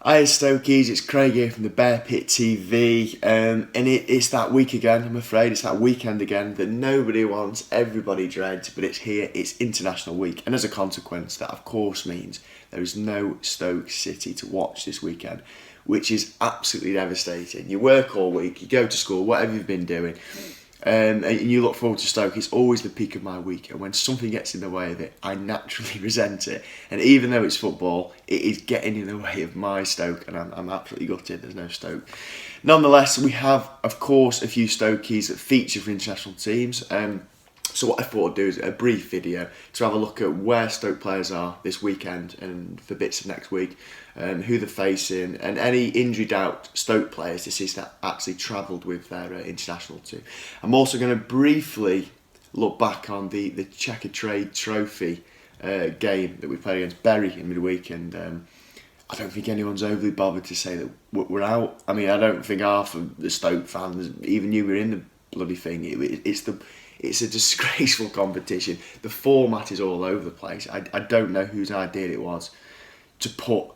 Hi Stokies, it's Craig here from the Bear Pit TV, and it's that week again, I'm afraid, it's that weekend again that nobody wants, everybody dreads, but it's here, it's International Week, and as a consequence that of course means there is no Stoke City to watch this weekend, which is absolutely devastating. You work all week, you go to school, whatever you've been doing, and you look forward to Stoke. It's always the peak of my week, and when something gets in the way of it, I naturally resent it. And even though it's football, it is getting in the way of my Stoke, and I'm absolutely gutted there's no Stoke. Nonetheless, we have, of course, a few Stokies that feature for international teams. So what I thought I'd do is a brief video to have a look at where Stoke players are this weekend and for bits of next week, who they're facing, and any injured out Stoke players to see that actually travelled with their international team. I'm also going to briefly look back on the Checker Trade Trophy game that we played against Bury in midweek, and I don't think anyone's overly bothered to say that we're out. I mean, I don't think half of the Stoke fans even knew we were in the bloody thing. It's a disgraceful competition. The format is all over the place. I don't know whose idea it was to put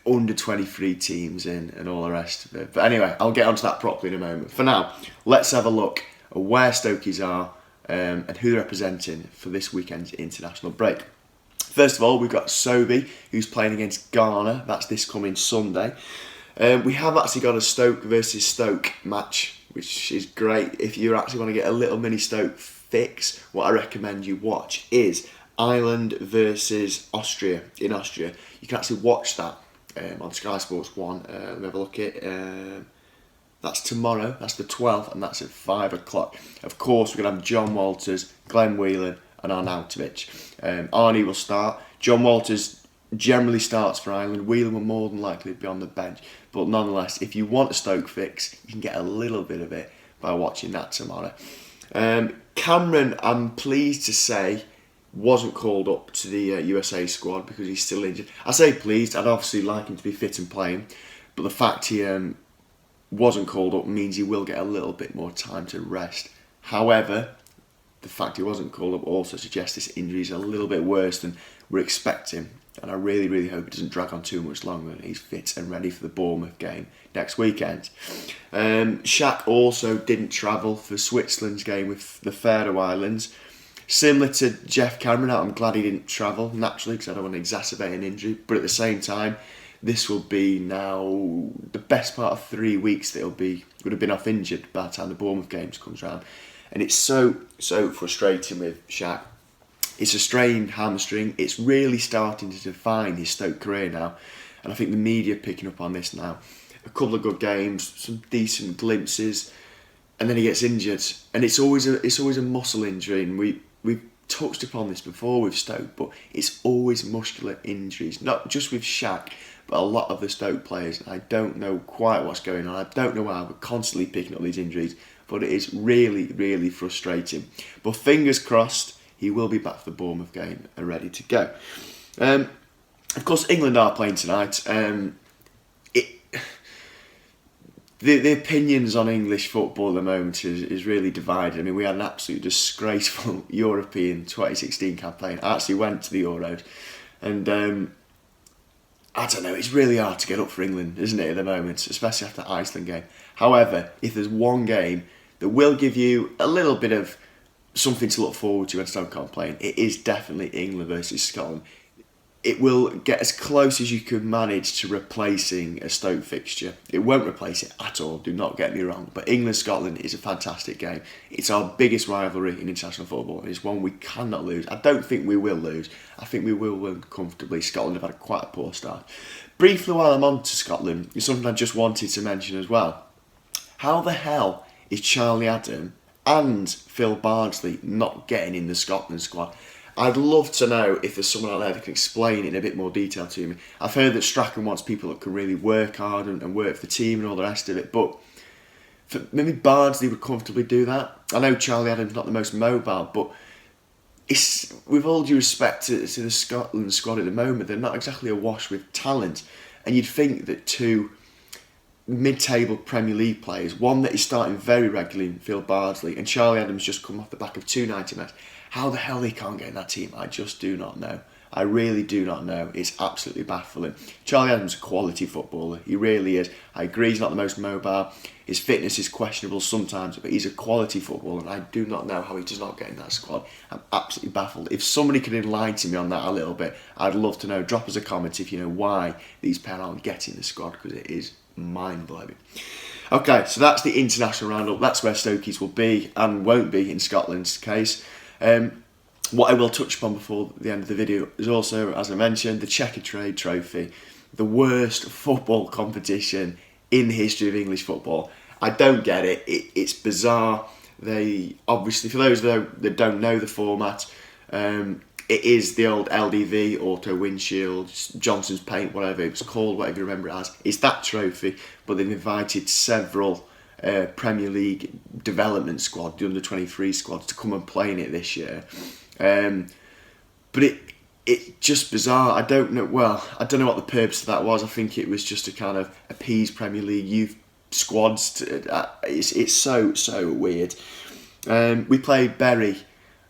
under 23 teams in and all the rest of it. But anyway, I'll get onto that properly in a moment. For now, let's have a look at where Stokies are and who they're representing for this weekend's international break. First of all, we've got Sobi, who's playing against Ghana. That's this coming Sunday. We have actually got a Stoke versus Stoke match, which is great. If you actually want to get a little mini Stoke fix, what I recommend you watch is Ireland versus Austria in Austria. You can actually watch that on Sky Sports 1. Let me have a look at it. That's tomorrow, that's the 12th, and that's at 5 o'clock. Of course, we're going to have John Walters, Glenn Whelan, and Arnautovic. Arnie will start. John Walters generally starts for Ireland. Whelan will more than likely be on the bench. But nonetheless, if you want a Stoke fix, you can get a little bit of it by watching that tomorrow. Cameron, I'm pleased to say, wasn't called up to the USA squad because he's still injured. I say pleased, I'd obviously like him to be fit and playing, but the fact he wasn't called up means he will get a little bit more time to rest. However, the fact he wasn't called up also suggests this injury is a little bit worse than we're expecting, and I really, really hope it doesn't drag on too much longer and he's fit and ready for the Bournemouth game next weekend. Shaq also didn't travel for Switzerland's game with the Faroe Islands. Similar to Jeff Cameron, I'm glad he didn't travel, naturally, because I don't want to exacerbate an injury, but at the same time, this will be now the best part of 3 weeks that would have been off injured by the time the Bournemouth games comes around. And it's so frustrating with Shaq. It's a strained hamstring. It's really starting to define his Stoke career now. And I think the media are picking up on this now. A couple of good games, some decent glimpses, and then he gets injured. And it's always a muscle injury. And we've touched upon this before with Stoke, but it's always muscular injuries. Not just with Shaq, but a lot of the Stoke players. I don't know quite what's going on. I don't know why we're constantly picking up these injuries, but it is really, really frustrating. But fingers crossed, he will be back for the Bournemouth game and ready to go. Of course, England are playing tonight. The opinions on English football at the moment is really divided. I mean, we had an absolute disgraceful European 2016 campaign. I actually went to the Euros, and I don't know, it's really hard to get up for England, isn't it, at the moment, especially after the Iceland game. However, if there's one game that will give you a little bit of something to look forward to when Stoke aren't playing, it is definitely England versus Scotland. It will get as close as you could manage to replacing a Stoke fixture. It won't replace it at all, do not get me wrong, but England-Scotland is a fantastic game. It's our biggest rivalry in international football, and it's one we cannot lose. I don't think we will lose. I think we will win comfortably. Scotland have had quite a poor start. Briefly, while I'm on to Scotland, it's something I just wanted to mention as well. How the hell is Charlie Adam and Phil Bardsley not getting in the Scotland squad? I'd love to know if there's someone out there that can explain it in a bit more detail to me. I've heard that Strachan wants people that can really work hard and work for the team and all the rest of it, but maybe Bardsley would comfortably do that. I know Charlie Adams not the most mobile, but it's, with all due respect to the Scotland squad at the moment, they're not exactly awash with talent. And you'd think that two mid-table Premier League players, one that is starting very regularly, Phil Bardsley, and Charlie Adams just come off the back of 2 90 minutes. How the hell they can't get in that team, I just do not know. I really do not know. It's absolutely baffling. Charlie Adam's a quality footballer. He really is. I agree he's not the most mobile. His fitness is questionable sometimes, but he's a quality footballer, and I do not know how he does not get in that squad. I'm absolutely baffled. If somebody could enlighten me on that a little bit, I'd love to know. Drop us a comment if you know why these pair aren't getting the squad, because it is mind-blowing. Okay, so that's the international roundup. That's where Stokies will be and won't be in Scotland's case. What I will touch upon before the end of the video is also, as I mentioned, the Checkatrade Trophy, the worst football competition in the history of English football. I don't get it. It's bizarre. They obviously, for those that don't know the format, it is the old LDV, Auto Windshield, Johnson's Paint, whatever it's called, whatever you remember it as. It's that trophy, but they've invited several Premier League development squad, the under-23 squads, to come and play in it this year. But it's just bizarre. I don't know what the purpose of that was. I think it was just to kind of appease Premier League youth squads. It's so weird. We played Bury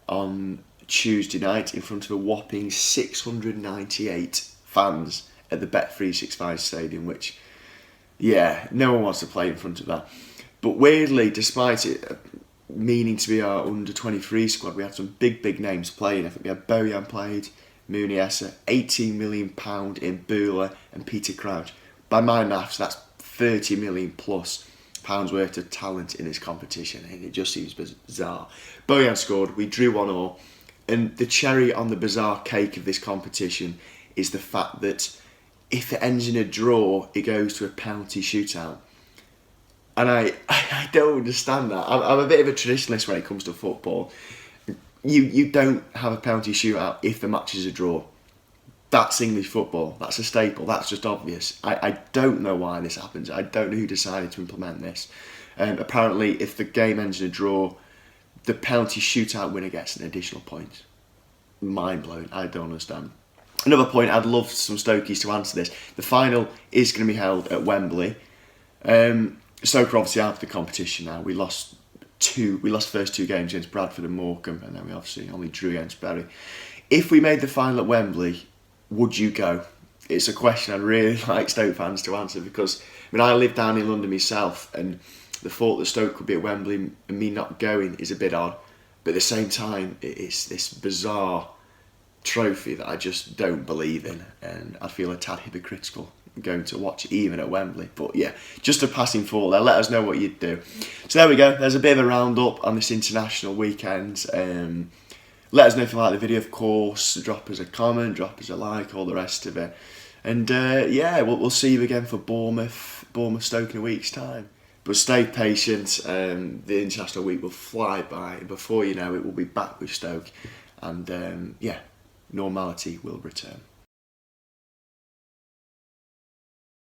on Tuesday night in front of a whopping 698 fans at the Bet365 Stadium, which, yeah, no one wants to play in front of that. But weirdly, despite it meaning to be our under-23 squad, we had some big names playing. I think we had Bojan played, Muniesa, £18 million in Bula and Peter Crouch. By my maths, that's £30 million plus pounds worth of talent in this competition, and it just seems bizarre. Bojan scored, we drew 1-1, and the cherry on the bizarre cake of this competition is the fact that if it ends in a draw, it goes to a penalty shootout. And I don't understand that. I'm a bit of a traditionalist when it comes to football. You don't have a penalty shootout if the match is a draw. That's English football. That's a staple. That's just obvious. I don't know why this happens. I don't know who decided to implement this. Apparently, if the game ends in a draw, the penalty shootout winner gets an additional point. Mind blowing. I don't understand. Another point, I'd love some Stokies to answer this. The final is going to be held at Wembley. Stoke are obviously out of the competition now. We lost the first two games against Bradford and Morecambe, and then we obviously only drew against Bury. If we made the final at Wembley, would you go? It's a question I'd really like Stoke fans to answer, because I live down in London myself, and the thought that Stoke could be at Wembley and me not going is a bit odd. But at the same time, it's this bizarre trophy that I just don't believe in, and I feel a tad hypocritical going to watch it even at Wembley. But yeah, just a passing thought there. Let us know what you'd do. So there we go. There's a bit of a roundup on this international weekend. Let us know if you like the video, of course. Drop us a comment, drop us a like, all the rest of it. And yeah, we'll see you again for Bournemouth Stoke in a week's time. But stay patient. The international week will fly by, and before you know it, we'll be back with Stoke, and yeah, normality will return.